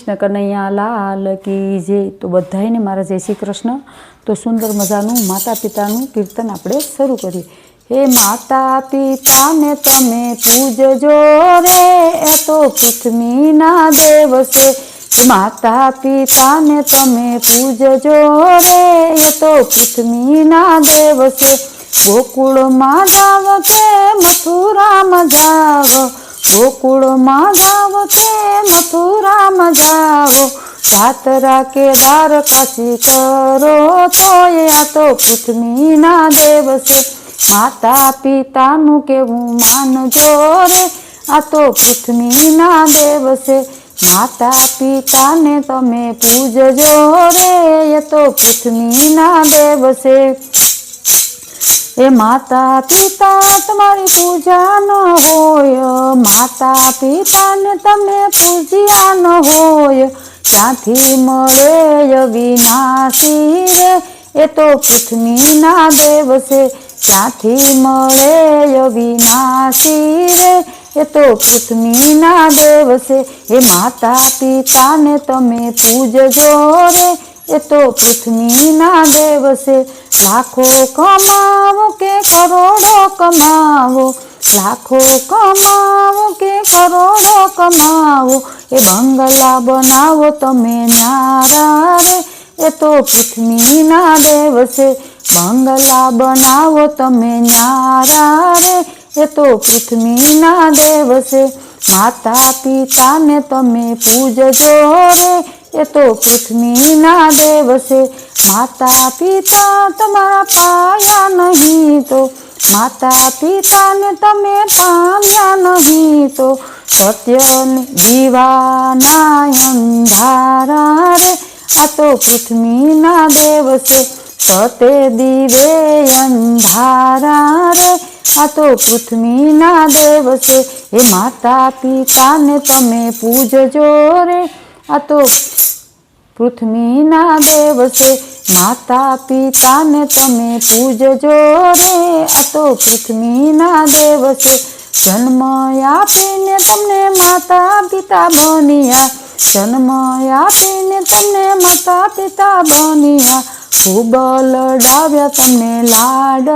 कृष्ण कन्हैया लाल की जय। तो बधाईने मारा जय श्री कृष्ण। तो सुंदर मजानु माता पितानु कीर्तन आपणे शरू करीए। हे माता पिता ने तमे पूजजो रे, ए तो पृथ्वीना देव छे। माता पिता ने तमे पूजजो रे, ए तो पृथ्वीना देव छे। गोकुळ मां जाव के मथुरा मां जाव, गोकुळ मां जाव के मथुरा मां जाव। यात्रा के द्वारकाशी करो तो या तो पृथ्वीना देव छे। माता पिता नु केवुं मानजो रे, आ तो पृथ्वीना देव छे। माता पिता ने तमे पूजजो रे, ये तो पृथ्वीना देव छे। ए माता पिता तमारी पूजा न होय, माता पिता ने तमे पूज्या न होय। क्यांथी मळे अविनाशी रे, ए तो पृथ्वीना देव छे। क्यांथी मळे अविनाशी रे, ए तो पृथ्वीना देव छे। ए माता पिता ने तमे पूजजो रे, ए तो पृथ्वीना देव छे। लाखो कमावो के करोड़ो कमावो, लाखो कमावो के करोड़ो कमावो। ए बंगला बनावो तमे न्यारा रे, ए तो पृथ्वीना देव छे। बंगला बनावो तमे न्यारा रे, ए तो पृथ्वीना देव छे। माता पिता ने तमे पूजजो रे, ए तो पृथ्वीना देव छे। माता पिता तमारा पाया नहीं तो, माता पिता ने तमे पाम्या नहीं तो। सत्य दीवाना अंधारा रे, आ तो पृथ्वीना देव छे। सते दीवे अंधारा रे, आ तो पृथ्वीना देव छे। हे माता पिता ने तमे पूजजो रे, आ तो पृथ्वीना देव छे। माता पिता ने तमे पूजजो रे, आ तो पृथ्वीना देव छे। जन्म आपीने तमने माता पिता बनिया, जन्म आपीने तमने माता पिता बनिया। खूब लडाव्या तमने लाड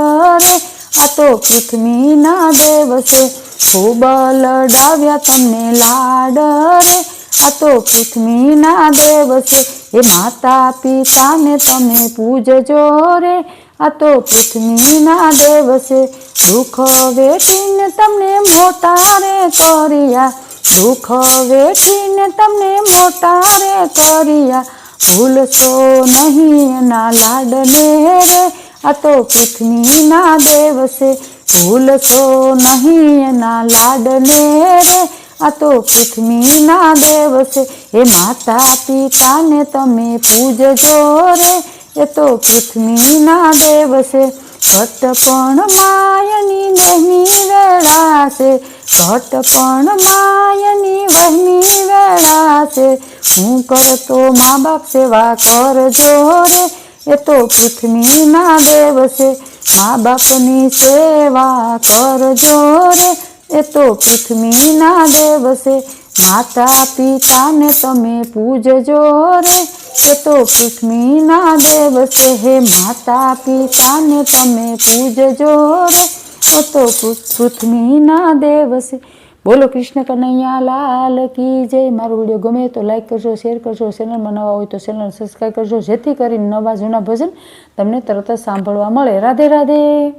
रे, आ तो पृथ्वीना देव छे। खूब लडाव्या तमने लाड रे, आ तो पृथ्वीना देव छे। हे माता पिता ने तमे पूजजो रे, आ तो पृथ्वीना देव छे। दुख वेठीने तमने मोटा रे करिया, दुख वेठीने तमने मोटा रे करिया। भूलशो नहीं एना लाडने रे, आ तो पृथ्वीना देव छे। भूलशो नहीं एना लाडने रे, आ तो पृथ्वीना देव छे। हे माता पिता ने तमे पूजजो रे, ए तो पृथ्वीना देव छे। घटपण मायनी वहनी वेळा छे, घटपण मायनी वहनी वेळा छे। हूँ करतो माँ बाप सेवा करजो रे, ए तो पृथ्वीना देव छे। माँ बापनी सेवा करजो रे, ए तो पृथ्वीना देव छे। माता पिता ने तमे पूजजो रे, ए तो पृथ्वीना देव छे। हे माता पिता ने तमे पूजजो रे, ए तो पृथ्वीना देव छे। बोलो कृष्ण कन्हैया लाल की जय। मारो विडियो गमे तो लाइक करजो, शेर करजो। चेनल में नवा होय तो चेनल सब्सक्राइब करजो, जेथी करीने नवा जूना भजन तमने तरत ज सांभळवा मळे। राधे राधे।